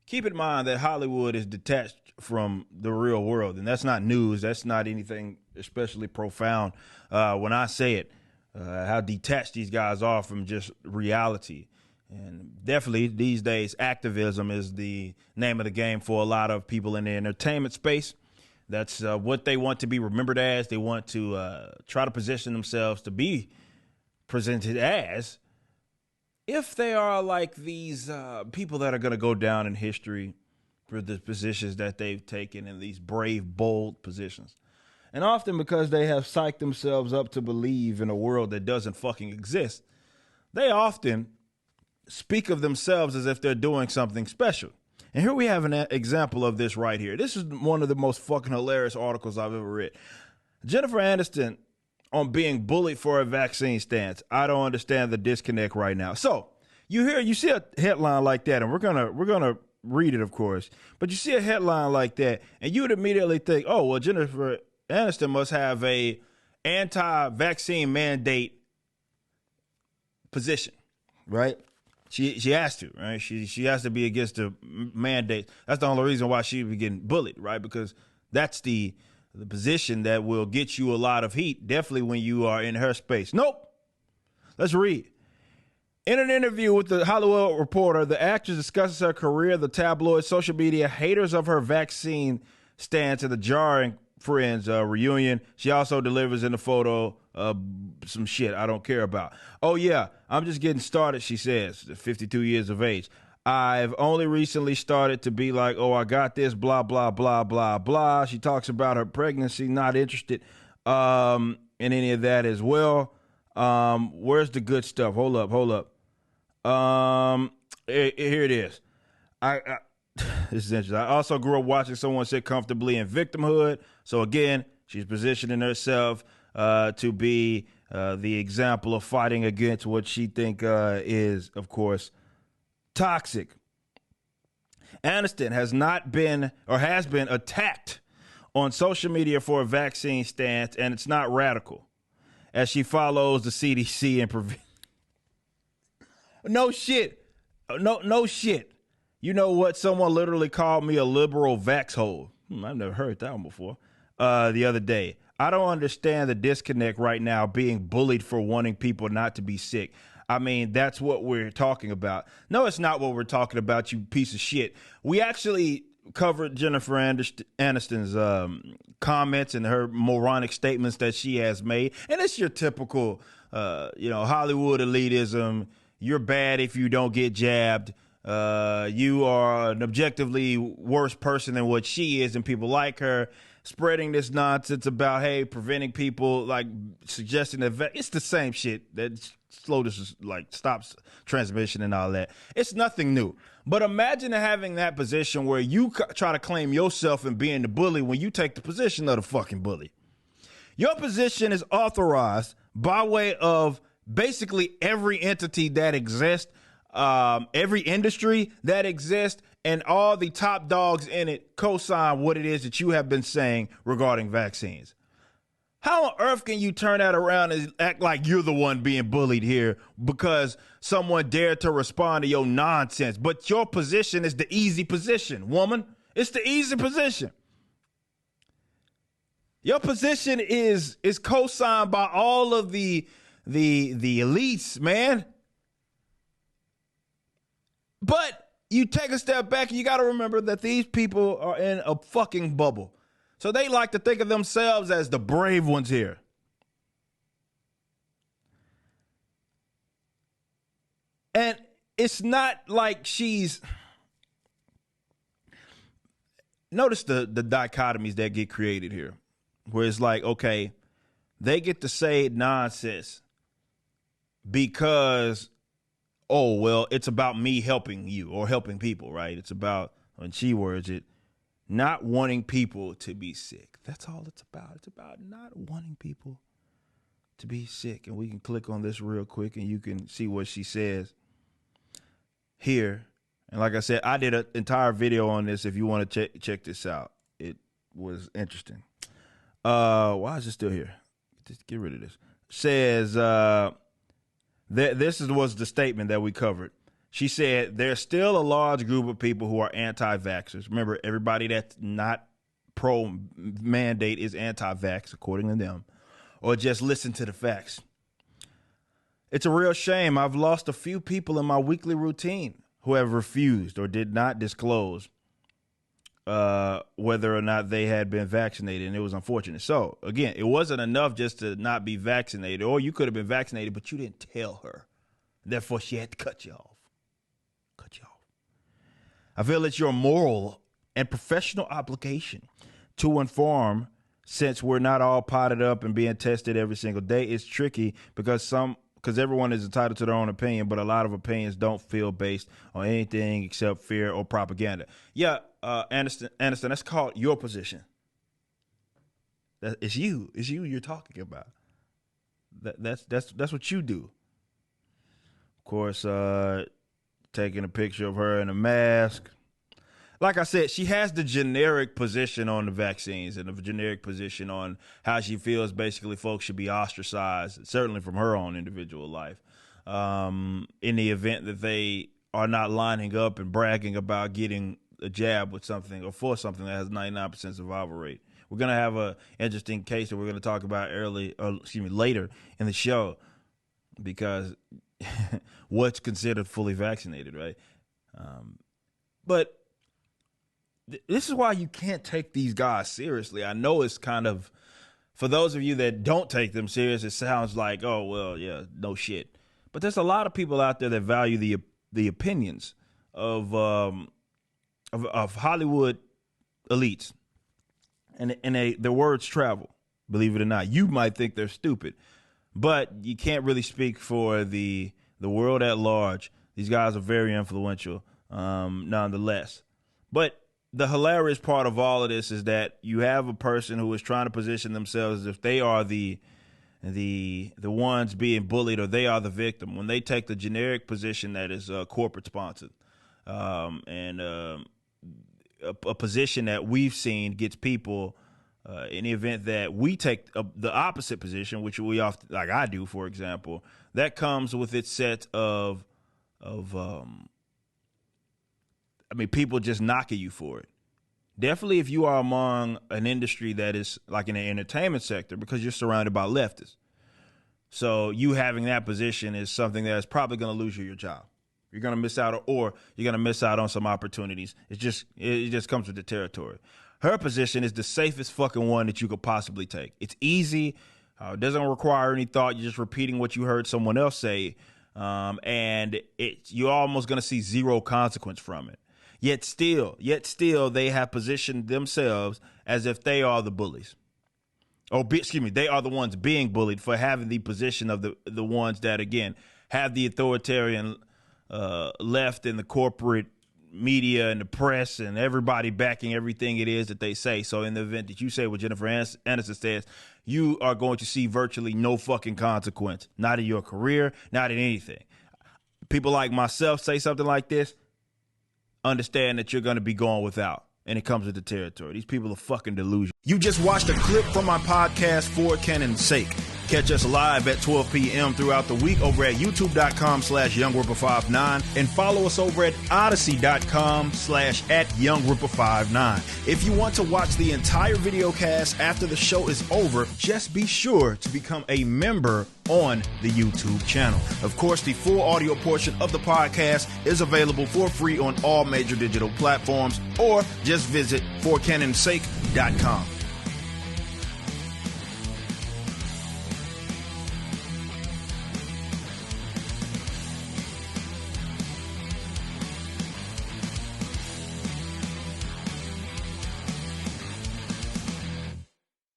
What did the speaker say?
keep in mind that Hollywood is detached from the real world, and that's not news. That's not anything especially profound when I say it. How detached these guys are from just reality. And definitely these days, activism is the name of the game for a lot of people in the entertainment space. That's what they want to be remembered as. They want to try to position themselves to be presented as if they are like these people that are going to go down in history for the positions that they've taken in these brave, bold positions. And often because they have psyched themselves up to believe in a world that doesn't fucking exist, they often speak of themselves as if they're doing something special. And here we have an example of this right here. This is one of the most fucking hilarious articles I've ever read. Jennifer Aniston on being bullied for a vaccine stance. I don't understand the disconnect right now. So you see a headline like that, and we're gonna read it, of course. But you see a headline like that, and you would immediately think, oh, well, Jennifer Aniston must have a anti-vaccine mandate position, right? She has to, right? She has to be against the mandate. That's the only reason why she be getting bullied, right? Because that's the position that will get you a lot of heat, definitely when you are in her space. Nope. Let's read. In an interview with the Hollywood Reporter, the actress discusses her career, the tabloid, social media, haters of her vaccine stance, and the jarring Friends reunion. She also delivers in the photo some shit I don't care about. Oh, yeah, I'm just getting started, she says, 52 years of age. I've only recently started to be like, oh, I got this, blah, blah, blah, blah, blah. She talks about her pregnancy, not interested in any of that as well. Where's the good stuff? Hold up. Here it is. This is interesting. I also grew up watching someone sit comfortably in victimhood. So again, she's positioning herself to be the example of fighting against what she think is, of course, toxic. Aniston has been attacked on social media for a vaccine stance, and it's not radical, as she follows the CDC and prevent. No shit. No shit. You know what? Someone literally called me a liberal vaxhole. I've never heard that one before. The other day. I don't understand the disconnect right now, being bullied for wanting people not to be sick. I mean, that's what we're talking about. No, it's not what we're talking about, you piece of shit. We actually covered Jennifer Aniston's comments and her moronic statements that she has made. And it's your typical, Hollywood elitism. You're bad if you don't get jabbed. You are an objectively worse person than what she is, and people like her spreading this nonsense about, hey, preventing people, like suggesting that it's the same shit that stops transmission and all that. It's nothing new. But imagine having that position where you try to claim yourself and being the bully when you take the position of the fucking bully. Your position is authorized by way of basically every entity that exists, every industry that exists, and all the top dogs in it co-sign what it is that you have been saying regarding vaccines. How on earth can you turn that around and act like you're the one being bullied here because someone dared to respond to your nonsense? But your position is the easy position, woman. It's the easy position. Your position is co-signed by all of the elites, man. But you take a step back and you got to remember that these people are in a fucking bubble. So they like to think of themselves as the brave ones here. And it's not like she's... Notice the dichotomies that get created here. Where it's like, okay, they get to say nonsense because... oh, well, it's about me helping you or helping people, right? It's about, when she words it, not wanting people to be sick. That's all it's about. It's about not wanting people to be sick. And we can click on this real quick and you can see what she says here. And like I said, I did an entire video on this if you want to check this out. It was interesting. Why is it still here? Just get rid of this. Says... this was the statement that we covered. She said there's still a large group of people who are anti-vaxxers. Remember, everybody that's not pro-mandate is anti-vax, according to them, or just listen to the facts. It's a real shame. I've lost a few people in my weekly routine who have refused or did not disclose whether or not they had been vaccinated, and it was unfortunate. So, again, it wasn't enough just to not be vaccinated, or you could have been vaccinated, but you didn't tell her. Therefore, she had to cut you off. I feel it's your moral and professional obligation to inform, since we're not all potted up and being tested every single day. It's tricky because everyone is entitled to their own opinion, but a lot of opinions don't feel based on anything except fear or propaganda. Yeah, Anderson, that's called your position. It's you you're talking about. That's what you do. Of course, taking a picture of her in a mask. Like I said, she has the generic position on the vaccines and the generic position on how she feels basically folks should be ostracized, certainly from her own individual life, in the event that they are not lining up and bragging about getting a jab with something or for something that has 99% survival rate. We're going to have an interesting case that we're going to talk about later in the show, because what's considered fully vaccinated, right? But this is why you can't take these guys seriously. I know it's kind of, for those of you that don't take them serious, it sounds like, oh, well, yeah, no shit. But there's a lot of people out there that value the opinions of Hollywood elites, and their words travel. Believe it or not, you might think they're stupid, but you can't really speak for the world at large. These guys are very influential, nonetheless. But the hilarious part of all of this is that you have a person who is trying to position themselves as if they are the ones being bullied, or they are the victim, when they take the generic position that is corporate sponsored, and a position that we've seen gets people, in the event that we take the opposite position, which we often, like I do, for example, that comes with its set of people just knocking you for it. Definitely if you are among an industry that is like in the entertainment sector, because you're surrounded by leftists. So you having that position is something that is probably going to lose you your job. You're going to miss out, or you're going to miss out on some opportunities. It just comes with the territory. Her position is the safest fucking one that you could possibly take. It's easy. It doesn't require any thought. You're just repeating what you heard someone else say. And you're almost going to see zero consequence from it. Yet still, they have positioned themselves as if they are the bullies. They are the ones being bullied for having the position of the ones that, again, have the authoritarian left in the corporate media and the press and everybody backing everything it is that they say. So in the event that you say what Jennifer Aniston says, you are going to see virtually no fucking consequence, not in your career, not in anything. People like myself say something like this, understand that you're going to be going without, and it comes with the territory. These people are fucking delusional. You just watched a clip from my podcast, For Canon's Sake. Catch us live at 12 p.m. throughout the week over at youtube.com/YoungRipper59 and follow us over at odyssey.com/@YoungRipper59. If you want to watch the entire video cast after the show is over, just be sure to become a member on the YouTube channel. Of course, the full audio portion of the podcast is available for free on all major digital platforms, or just visit forcanonsake.com.